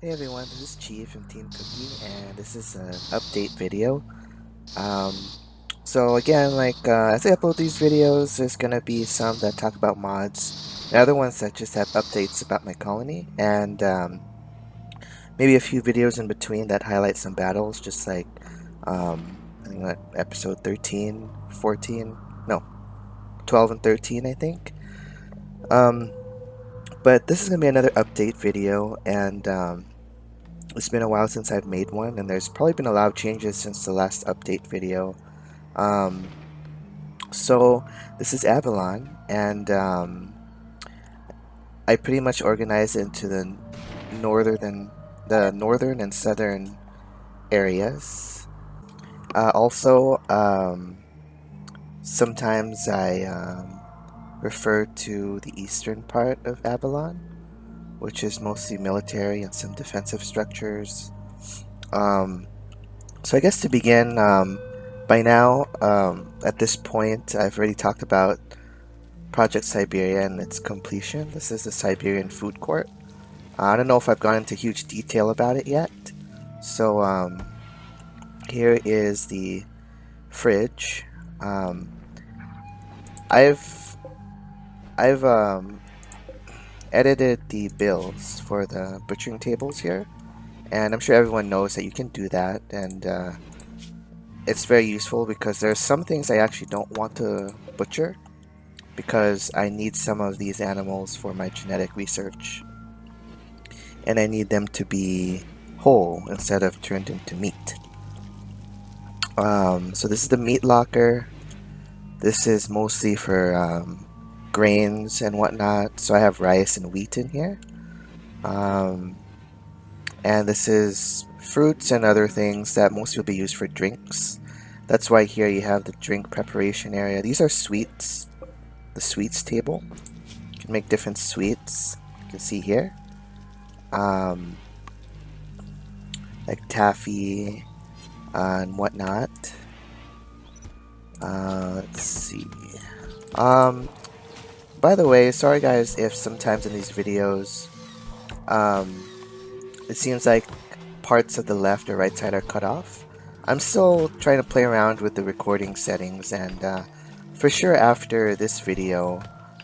Hey everyone, this is Chief from Team Kuuki, and this is an update video. Um, so again, as I upload these videos, there's gonna be some that talk about mods, and other ones that just have updates about my colony, and maybe a few videos in between that highlight some battles, just like I think like episode 13, 14, no, 12 and 13, I think. Um, but this is gonna be another update video, and it's been a while since I've made one, and there's probably been a lot of changes since the last update video. Um, so this is Avalon, and I pretty much organized it into the northern and southern areas. Also, sometimes I refer to the eastern part of Avalon, which is mostly military and some defensive structures. Um, So I guess to begin, by now, at this point, I've already talked about Project Siberia and its completion. This is the Siberian Food Court. I don't know if I've gone into huge detail about it yet. So here is the fridge. Um, I've I've edited the bills for the butchering tables here, and I'm sure everyone knows that you can do that, and it's very useful because there's some things I actually don't want to butcher because I need some of these animals for my genetic research, and I need them to be whole instead of turned into meat. So this is the meat locker. This is mostly for grains and whatnot. So I have rice and wheat in here. Um, and this is fruits and other things that mostly will be used for drinks. That's why here you have the drink preparation area. These are sweets. The sweets table. You can make different sweets. You can see here. Like taffy and whatnot. Let's see. By the way, sorry guys if sometimes in these videos, it seems like parts of the left or right side are cut off. I'm still trying to play around with the recording settings, and for sure after this video,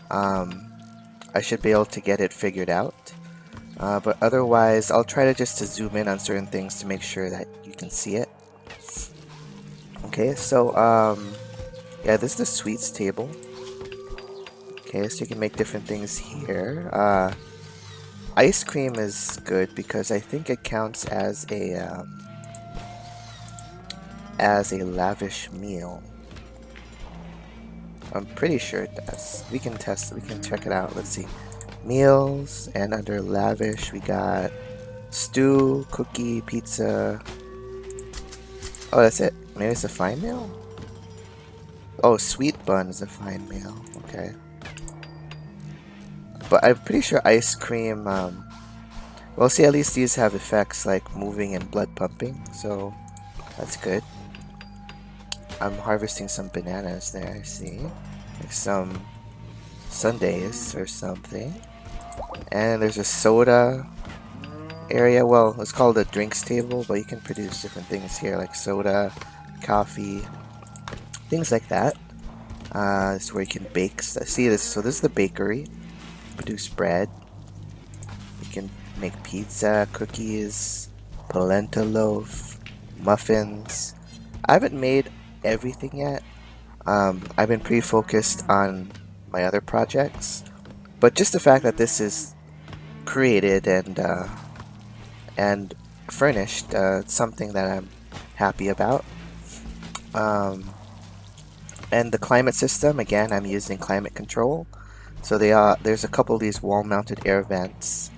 I should be able to get it figured out. But otherwise, I'll try to just zoom in on certain things to make sure that you can see it. Okay, so yeah, this is the sweets table. Okay, so you can make different things here. Ice cream is good because I think it counts as a lavish meal. I'm pretty sure it does. We can test. We can check it out. Let's see. Meals, and under lavish we got stew, cookie, pizza. Oh, that's it. Maybe it's a fine meal? Oh, sweet bun is a fine meal. Okay. But I'm pretty sure ice cream, well, see, at least these have effects like moving and blood pumping, so that's good. I'm harvesting some bananas there, I see. Like some sundaes or something. And there's a soda area. Well, it's called a drinks table, but you can produce different things here like soda, coffee, things like that. This is where you can bake. See this? So this is the bakery. Produce bread. You can make pizza, cookies, polenta loaf, muffins. I haven't made everything yet. I've been pretty focused on my other projects, but just the fact that this is created and furnished, it's something that I'm happy about. And the climate system, again, I'm using climate control. So there's a couple of these wall-mounted air vents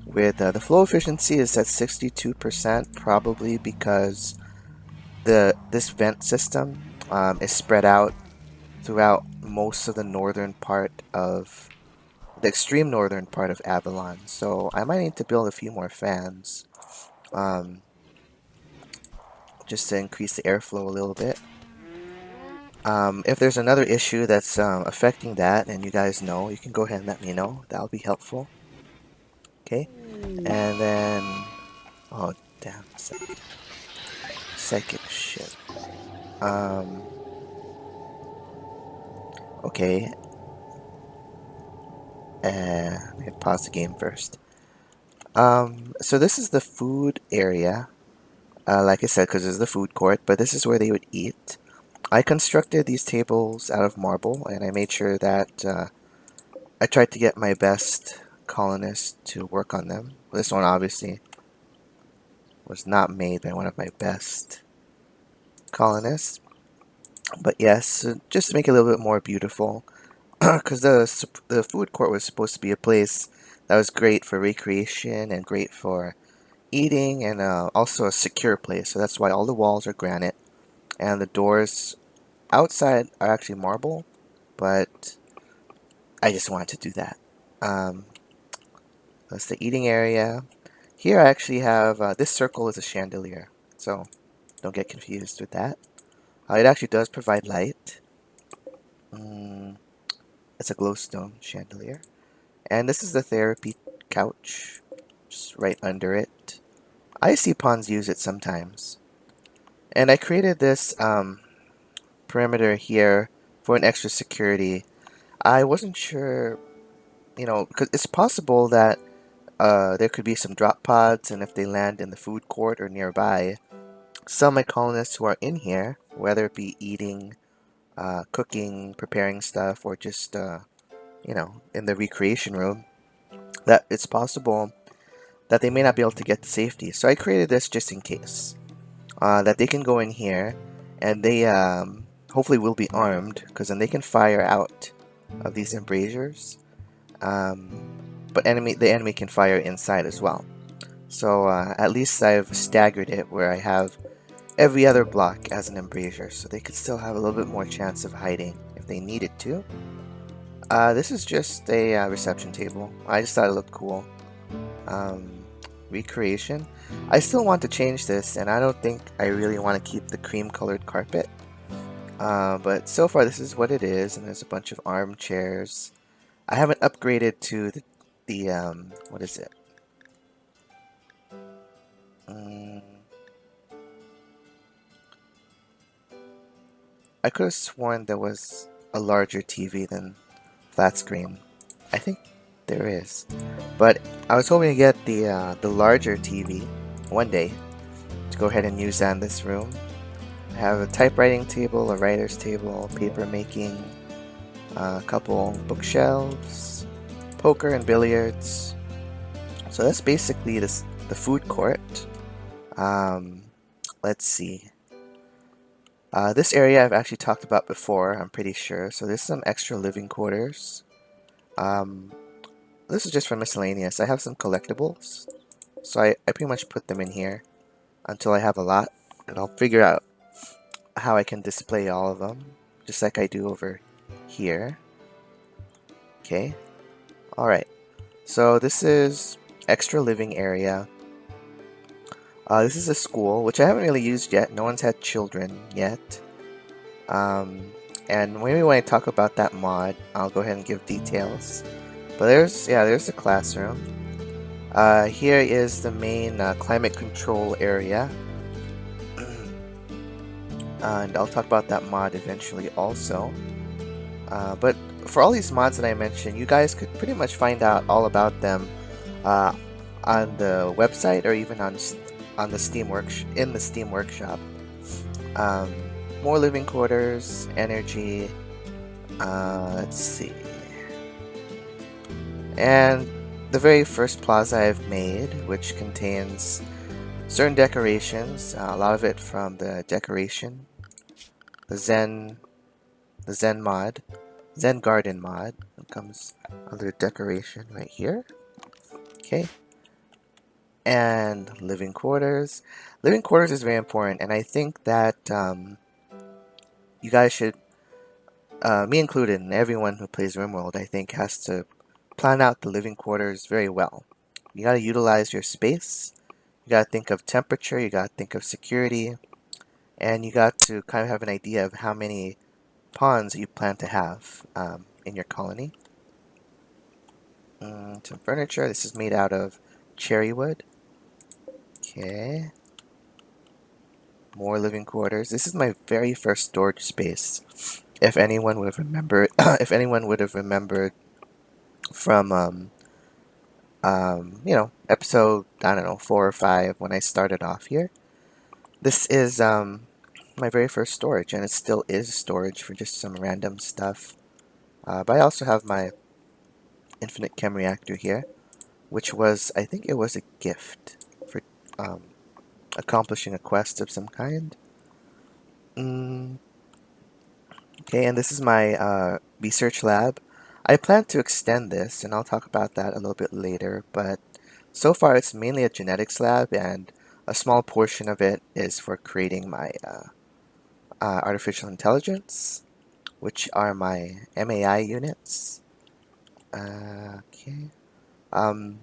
with the flow efficiency is at 62%, probably because this vent system is spread out throughout most of the northern part of the extreme northern part of Avalon. So I might need to build a few more fans just to increase the airflow a little bit. If there's another issue that's affecting that and you guys know, you can go ahead and let me know. That'll be helpful. Okay, and then Oh, damn. Psychic shit. Um, okay. Let me pause the game first. So this is the food area. Like I said, because this is the food court, but this is where they would eat. I constructed these tables out of marble, and I made sure that I tried to get my best colonists to work on them. This one obviously was not made by one of my best colonists, but yes, just to make it a little bit more beautiful, because the food court was supposed to be a place that was great for recreation and great for eating, and also a secure place. So that's why all the walls are granite and the doors outside are actually marble, but I just wanted to do that. Um, that's the eating area. Here I actually have, this circle is a chandelier, so don't get confused with that. It actually does provide light. Mm, it's a glowstone chandelier. And this is the therapy couch, just right under it. I see pawns use it sometimes. And I created this perimeter here for an extra security. I wasn't sure, because it's possible that there could be some drop pods, and if they land in the food court or nearby, some of my colonists who are in here, whether it be eating, cooking, preparing stuff, or just, in the recreation room, that it's possible that they may not be able to get to safety. So I created this just in case, that they can go in here, and they hopefully will be armed, because then they can fire out of these embrasures. But the enemy can fire inside as well. So at least I've staggered it where I have every other block as an embrasure, so they could still have a little bit more chance of hiding if they needed to. This is just a reception table. I just thought it looked cool. Um, Recreation. I still want to change this, and I don't think I really want to keep the cream colored carpet. But so far this is what it is, and there's a bunch of armchairs. I haven't upgraded to the what is it? Mm, I could have sworn there was a larger TV than flat screen. I think there is, but I was hoping to get the larger TV one day to go ahead and use that in this room. I have a typewriting table, a writer's table, paper making, a couple bookshelves, poker and billiards. So that's basically the food court. Um, let's see. This area I've actually talked about before, I'm pretty sure. So there's some extra living quarters. Um, this is just for miscellaneous. I have some collectibles, so I pretty much put them in here until I have a lot, and I'll figure out how I can display all of them, just like I do over here. Okay, alright. So this is extra living area. This is a school, which I haven't really used yet. No one's had children yet. And maybe when I talk about that mod, I'll go ahead and give details. But there's the classroom. Here is the main climate control area. And I'll talk about that mod eventually also. But for all these mods that I mentioned, you guys could pretty much find out all about them on the website, or even on the in the Steam Workshop. More living quarters, energy. Let's see. And the very first plaza I've made, which contains certain decorations, a lot of it from the decoration, the Zen mod, Zen Garden mod. It comes under decoration right here. Okay. And living quarters. Living quarters is very important, and I think that you guys should, me included, and everyone who plays RimWorld, I think, has to plan out the living quarters very well. You got to utilize your space. You got to think of temperature. You got to think of security. And you got to kind of have an idea of how many pawns you plan to have in your colony. Some furniture. This is made out of cherry wood. Okay. More living quarters. This is my very first storage space. If anyone would have remembered, if anyone would have remembered from episode, I don't know, 4 or 5 when I started off here. This is my very first storage, and it still is storage for just some random stuff. But I also have my infinite chem reactor here, which was, I think it was a gift for um, accomplishing a quest of some kind. Okay, and this is my research lab. I plan to extend this, and I'll talk about that a little bit later, but so far it's mainly a genetics lab, and a small portion of it is for creating my artificial intelligence, which are my MAI units. Okay. Um,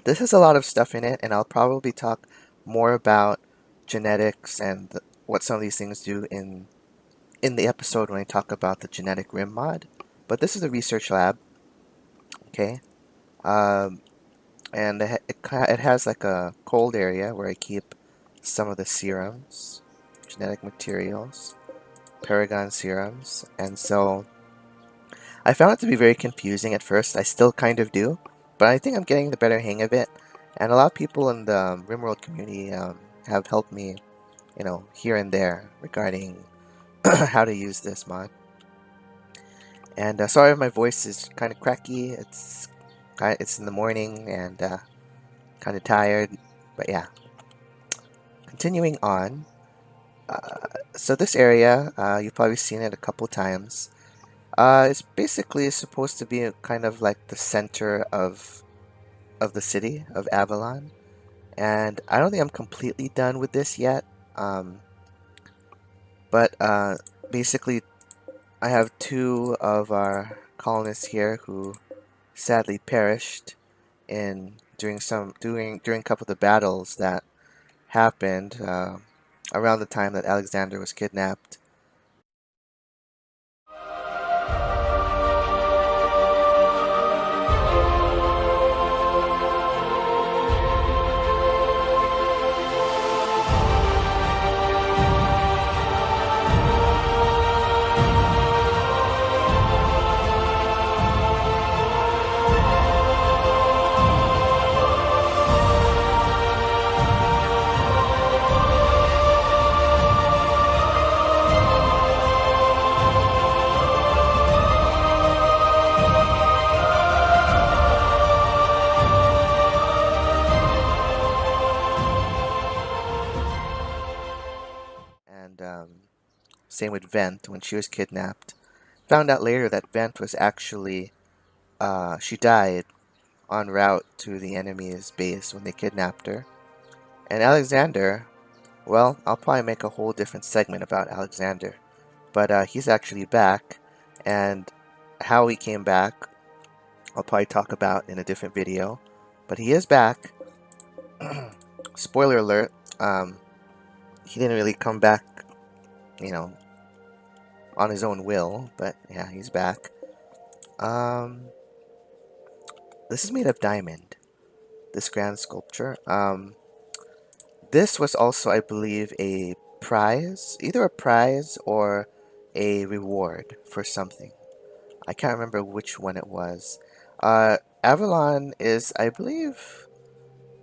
this has a lot of stuff in it, and I'll probably talk more about genetics and what some of these things do in the episode when I talk about the genetic rim mod. But this is a research lab, okay? Um, and it has like a cold area where I keep some of the serums, genetic materials, Paragon serums, and so I found it to be very confusing at first. I still kind of do, but I think I'm getting the better hang of it. And a lot of people in the RimWorld community have helped me, here and there regarding how to use this mod. And sorry if my voice is kind of cracky. It's in the morning and kind of tired, but yeah. Continuing on. So this area, you've probably seen it a couple times. It's basically supposed to be kind of like the center of the city of Avalon, and I don't think I'm completely done with this yet. Um, but basically, I have 2 of our colonists here who sadly perished in during a couple of the battles that happened around the time that Alexander was kidnapped. And same with Vent when she was kidnapped. Found out later that Vent was actually she died en route to the enemy's base when they kidnapped her. And Alexander, well, I'll probably make a whole different segment about Alexander, but he's actually back, and how he came back, I'll probably talk about in a different video. But he is back. Spoiler alert, he didn't really come back, you know, on his own will, but yeah, he's back. This is made of diamond, this grand sculpture. This was also, I believe, a prize, either a prize or a reward for something. I can't remember which one it was. Avalon is, I believe,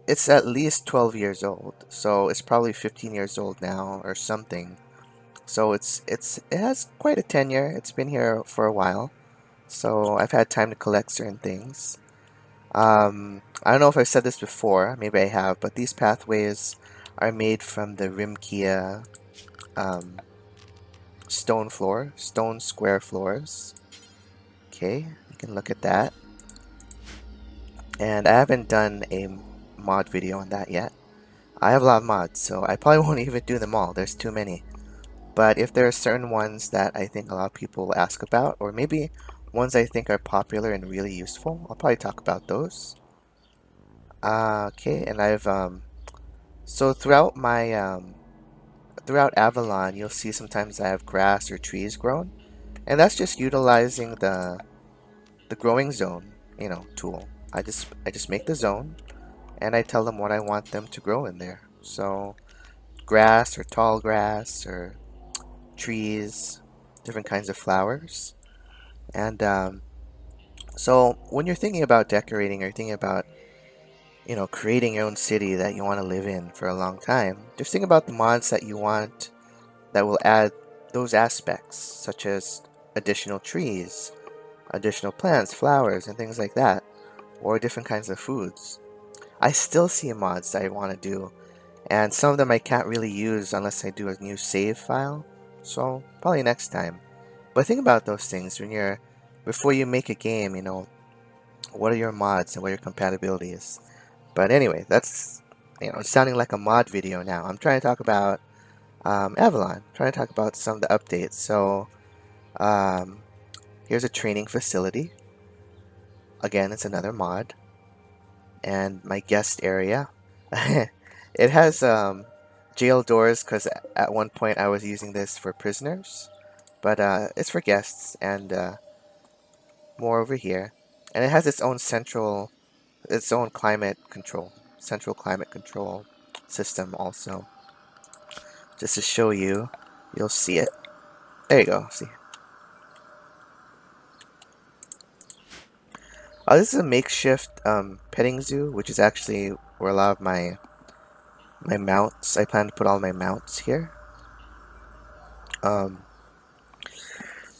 it's at least 12 years old, so it's probably 15 years old now or something. So it has quite a tenure. It's been here for a while, so I've had time to collect certain things. I don't know if I've said this before, maybe I have, but these pathways are made from the Rimkia stone square floors. Okay, you can look at that. And I haven't done a mod video on that yet. I have a lot of mods, so I probably won't even do them all. There's too many. But if there are certain ones that I think a lot of people will ask about, or maybe ones I think are popular and really useful, I'll probably talk about those. Okay, and I've so throughout my throughout Avalon, you'll see sometimes I have grass or trees grown, and that's just utilizing the growing zone, tool. I just make the zone, and I tell them what I want them to grow in there. So grass or tall grass or trees, different kinds of flowers. And so when you're thinking about decorating or thinking about, creating your own city that you want to live in for a long time, just think about the mods that you want that will add those aspects, such as additional trees, additional plants, flowers, and things like that, or different kinds of foods. I still see mods that I want to do, and some of them I can't really use unless I do a new save file, so probably next time. But think about those things before you make a game, what are your mods and what are your compatibilities. But anyway, that's, it's sounding like a mod video now. I'm trying to talk about Avalon, trying to talk about some of the updates. So um, here's a training facility. Again, it's another mod. And my guest area. It has jail doors because at one point I was using this for prisoners. But it's for guests and more over here. And it has its own central climate control system also. Just to show you, you'll see it. There you go. See. This is a makeshift petting zoo, which is actually where a lot of my mounts. I plan to put all my mounts here. Um,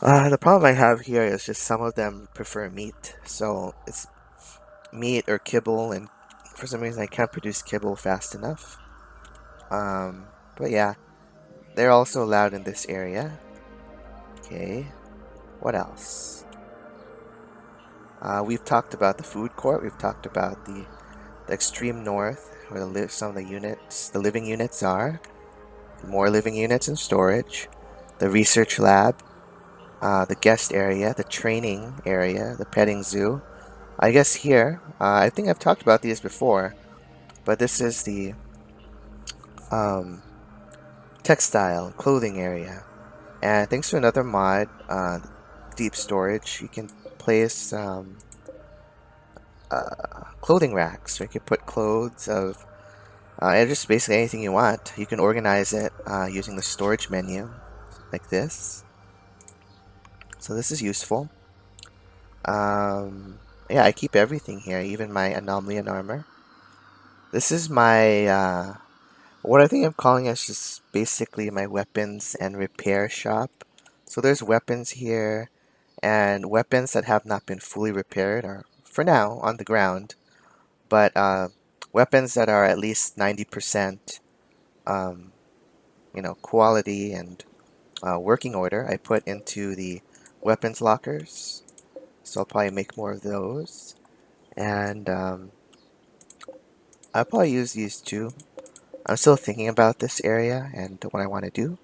the problem I have here is just some of them prefer meat, so it's meat or kibble, and for some reason I can't produce kibble fast enough. But yeah, they're also allowed in this area. Okay, what else? We've talked about the food court. We've talked about the extreme north, where some of the living units are. More living units in storage. The research lab, the guest area, the training area, the petting zoo. I guess here, I think I've talked about these before, but this is the um, textile and clothing area. And thanks to another mod, deep storage, you can place clothing racks. So you can put clothes of and just basically anything you want. You can organize it using the storage menu like this. So this is useful. Yeah, I keep everything here, even my anomaly and armor. This is my what I think I'm calling is just basically my weapons and repair shop. So there's weapons here, and weapons that have not been fully repaired are, for now, on the ground. But weapons that are at least 90%, um, quality and working order, I put into the weapons lockers. So I'll probably make more of those. And I'll probably use these too. I'm still thinking about this area and what I want to do.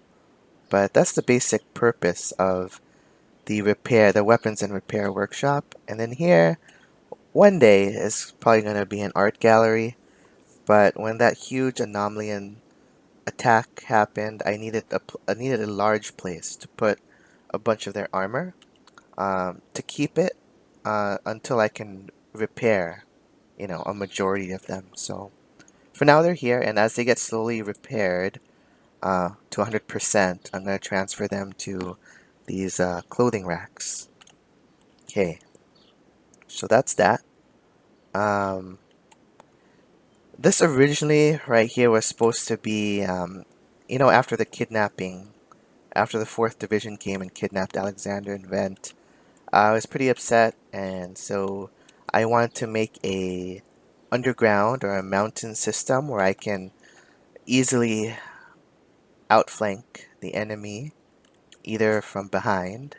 But that's the basic purpose of the weapons and repair workshop. And then here, one day is probably going to be an art gallery. But when that huge anomaly attack happened, I needed a large place to put a bunch of their armor to keep it until I can repair, a majority of them. So for now they're here, and as they get slowly repaired to 100%, I'm going to transfer them to these clothing racks. Okay, so that's that. Um, this originally right here was supposed to be, after the kidnapping, after the 4th Division came and kidnapped Alexander and Vent. I was pretty upset, and so I wanted to make a underground or a mountain system where I can easily outflank the enemy either from behind,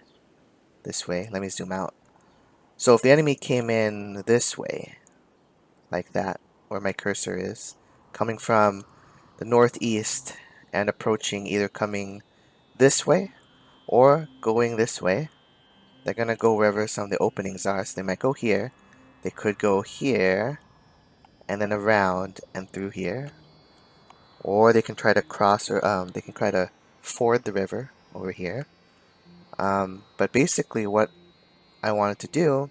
this way. Let me zoom out. So if the enemy came in this way, like that, where my cursor is, coming from the northeast and approaching, either coming this way or going this way, they're gonna go wherever some of the openings are. So they might go here, they could go here, and then around and through here, or they can try to cross, or they can try to ford the river over here. But basically what I wanted to do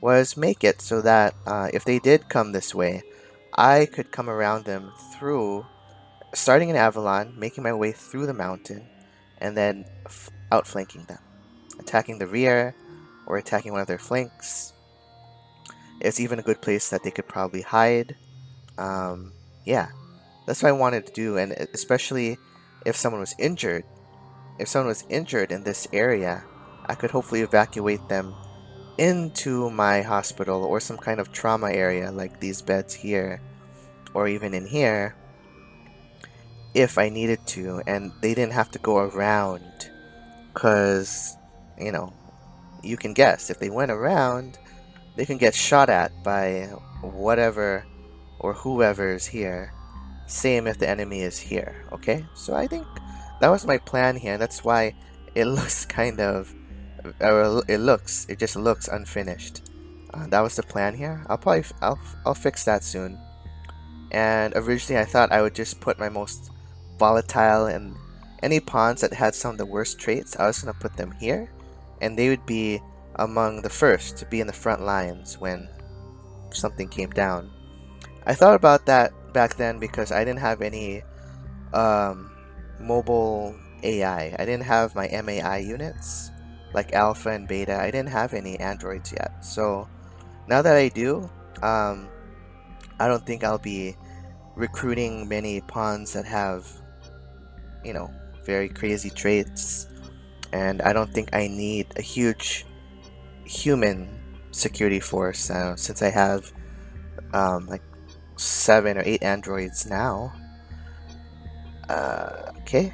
was make it so that if they did come this way, I could come around them through, starting in Avalon, making my way through the mountain, and then outflanking them, attacking the rear or attacking one of their flanks. It's even a good place that they could probably hide. Yeah, that's what I wanted to do, and especially if someone was injured. If someone was injured in this area, I could hopefully evacuate them into my hospital or some kind of trauma area like these beds here, or even in here, if I needed to, and they didn't have to go around, because, you know, you can guess, if they went around, they can get shot at by whatever or whoever's here. Same if the enemy is here, okay? So I think that was my plan here, and that's why it looks kind of, it just looks unfinished. That was the plan here. I'll fix that soon. And originally I thought I would just put my most volatile and any pawns that had some of the worst traits, I was going to put them here, and they would be among the first to be in the front lines when something came down. I thought about that back then because I didn't have any mobile AI. I didn't have my MAI units like Alpha and Beta. I didn't have any androids yet. So now that I do, I don't think I'll be recruiting many pawns that have, you know, very crazy traits, and I don't think I need a huge human security force since I have like 7 or 8 androids now. Okay,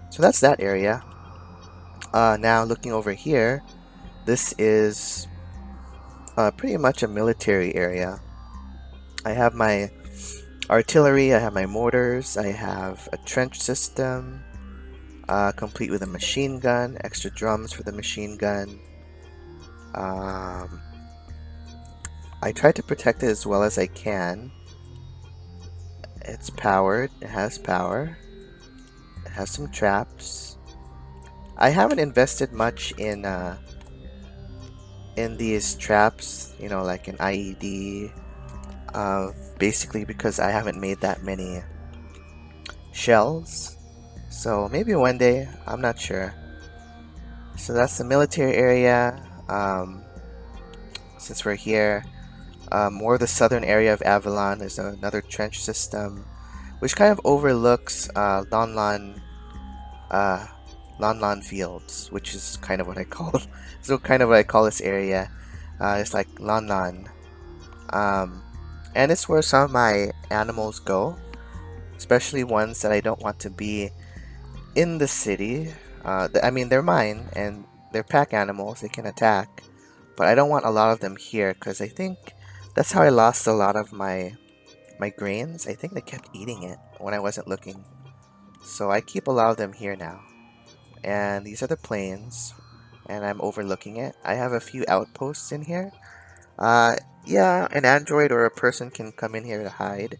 so that's that area. Now looking over here, this is pretty much a military area. I have my artillery, I have my mortars, I have a trench system, complete with a machine gun, extra drums for the machine gun. I try to protect it as well as I can. It's powered, it has power, it has some traps. I haven't invested much in these traps, you know, like an IED, basically because I haven't made that many shells. So maybe one day, I'm not sure. So that's the military area. Since we're here, more of the southern area of Avalon is another trench system, which kind of overlooks Lon Lon Fields, which is kind of what I call so kind of what I call this area. It's like Lon, and it's where some of my animals go, especially ones that I don't want to be in the city. I mean, they're mine and they're pack animals, they can attack, but I don't want a lot of them here because I think that's how I lost a lot of my grains. I think they kept eating it when I wasn't looking. So I keep a lot of them here now. And these are the plains, and I'm overlooking it. I have a few outposts in here. Yeah, an android or a person can come in here to hide,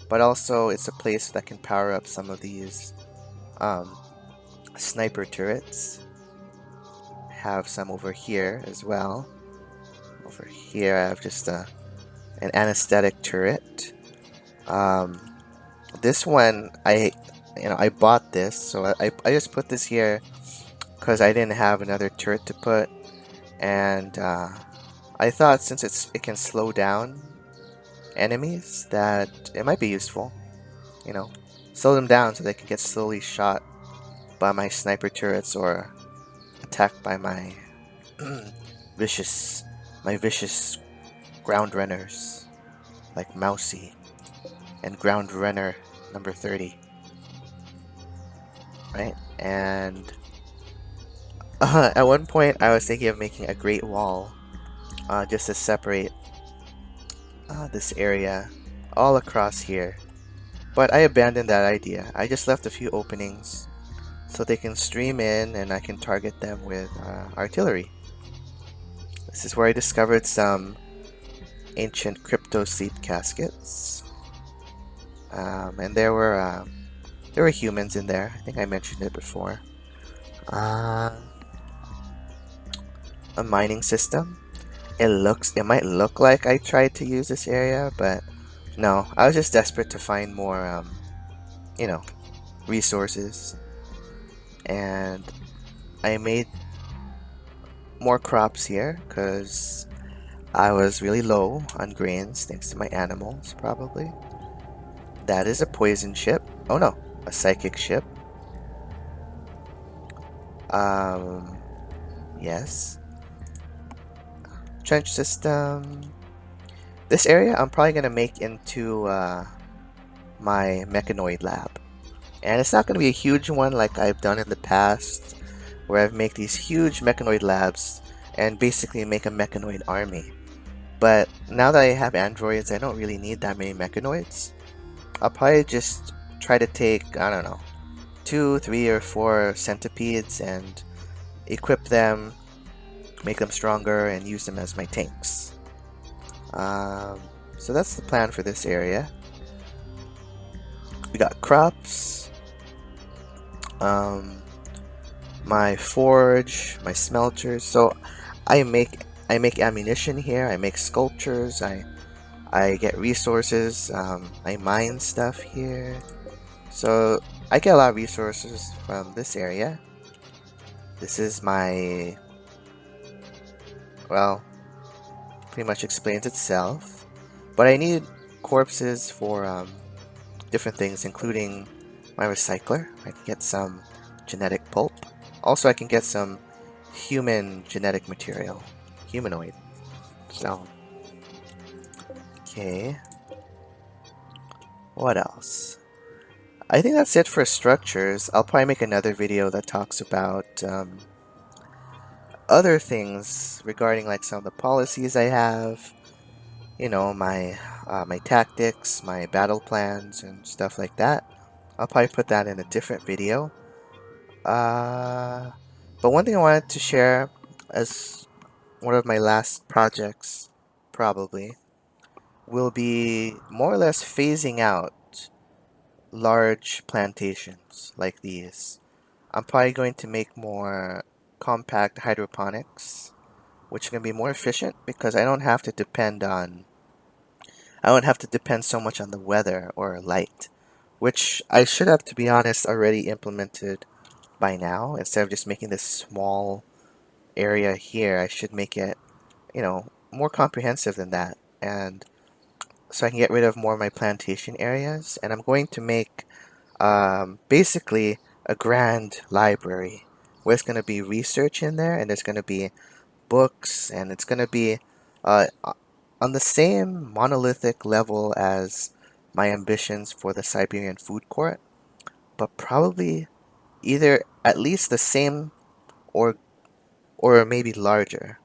but also it's a place that can power up some of these sniper turrets. Have some over here as well. Over here I have just an anesthetic turret. This one I bought this, so I just put this here because I didn't have another turret to put, and I thought since it can slow down enemies that it might be useful, you know, slow them down so they can get slowly shot by my sniper turrets or attacked by my vicious ground runners like Mousy and ground runner number 30, right? And at one point I was thinking of making a great wall just to separate this area all across here, but I abandoned that idea. I just left a few openings so they can stream in and I can target them with artillery. This is where I discovered some ancient crypto sleep caskets, and there were humans in there. I think I mentioned it before. A mining system. It might look like I tried to use this area, but No, I was just desperate to find more, you know, resources, and I made more crops here because I was really low on grains thanks to my animals, probably. That is a poison ship. Oh no, a psychic ship. Yes. Trench system. This area I'm probably gonna make into my mechanoid lab. And it's not gonna be a huge one like I've done in the past, where I've made these huge mechanoid labs and basically make a mechanoid army. But now that I have androids, I don't really need that many mechanoids. I'll probably just try to take, I don't know, 2, 3, or 4 centipedes and equip them, make them stronger, and use them as my tanks. So that's the plan for this area. We got crops, my forge, my smelters. So I make ammunition here. I make sculptures. I get resources. I mine stuff here. So I get a lot of resources from this area. This is my, well, pretty much explains itself. But I need corpses for different things, including my recycler. I can get some genetic pulp. Also, I can get some human genetic material. Humanoid. So, okay. What else? I think that's it for structures. I'll probably make another video that talks about other things regarding like some of the policies I have. You know, my tactics, my battle plans, and stuff like that. I'll probably put that in a different video. But one thing I wanted to share as one of my last projects, probably, will be more or less phasing out large plantations like these. I'm probably going to make more compact hydroponics, which is going to be more efficient because I don't have to depend so much on the weather or light, which I should have, to be honest, already implemented by now. Instead of just making this small area here, I should make it, you know, more comprehensive than that. And so I can get rid of more of my plantation areas. And I'm going to make basically a grand library where it's going to be research in there, and there's going to be books, and it's going to be on the same monolithic level as my ambitions for the Siberian Food Court, but probably either at least the same or maybe larger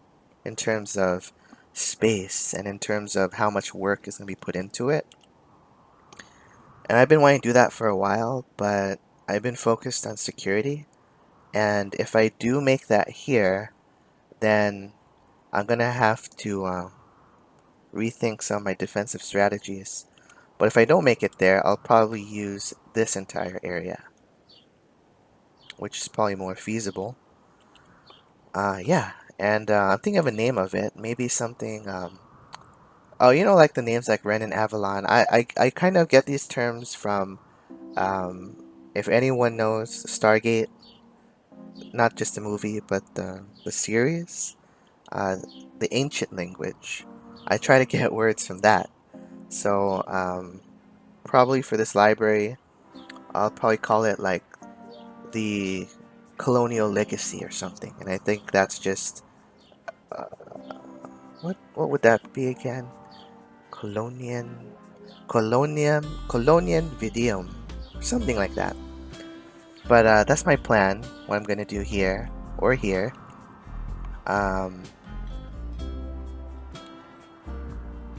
in terms of space and in terms of how much work is going to be put into it. And I've been wanting to do that for a while, but I've been focused on security. And if I do make that here, then I'm going to have to rethink some of my defensive strategies. But if I don't make it there, I'll probably use this entire area, which is probably more feasible. Yeah, and I'm thinking of a name of it. Maybe something, oh, you know, like the names like Renin Avalon. I kind of get these terms from, if anyone knows Stargate, not just the movie, but the series, the ancient language. I try to get words from that. So, probably for this library, I'll probably call it like the colonial legacy or something. And I think that's just, what would that be again? Colonian Vidium, something like that. But that's my plan, what I'm gonna do here or here.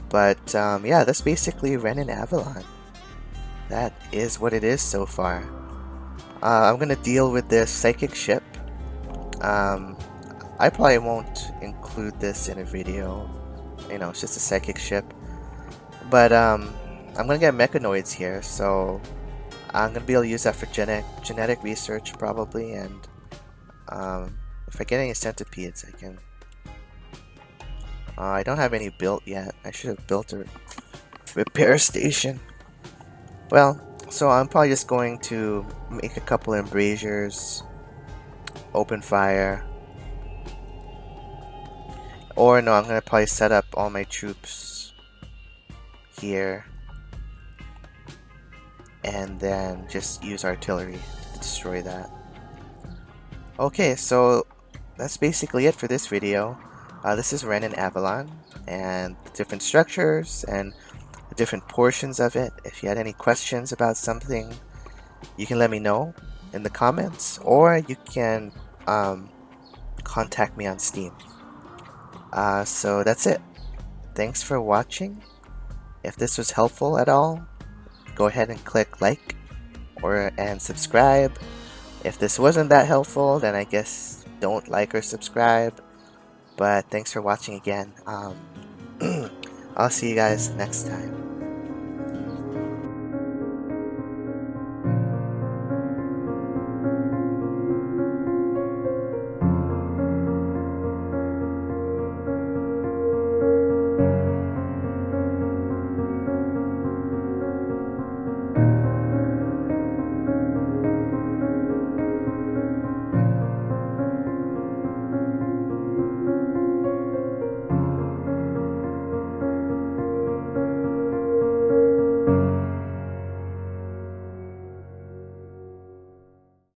Yeah, that's basically Renin Avalon. That is what it is so far. I'm gonna deal with this psychic ship. I probably won't include this in a video. You know, it's just a psychic ship. But I'm gonna get mechanoids here, so I'm gonna be able to use that for genetic research probably, and if I get any centipedes, I can. I don't have any built yet. I should have built Repair station. Well, so I'm probably just going to make a couple embrasures, open fire, or no, I'm gonna probably set up all my troops here and then just use artillery to destroy that. Okay, so that's basically it for this video. This is Renin Avalon and the different structures and the different portions of it. If you had any questions about something, you can let me know in the comments, or you can contact me on Steam. So that's it. Thanks for watching. If this was helpful at all, go ahead and click like and subscribe. If this wasn't that helpful, then I guess don't like or subscribe. But thanks for watching again. I'll see you guys next time.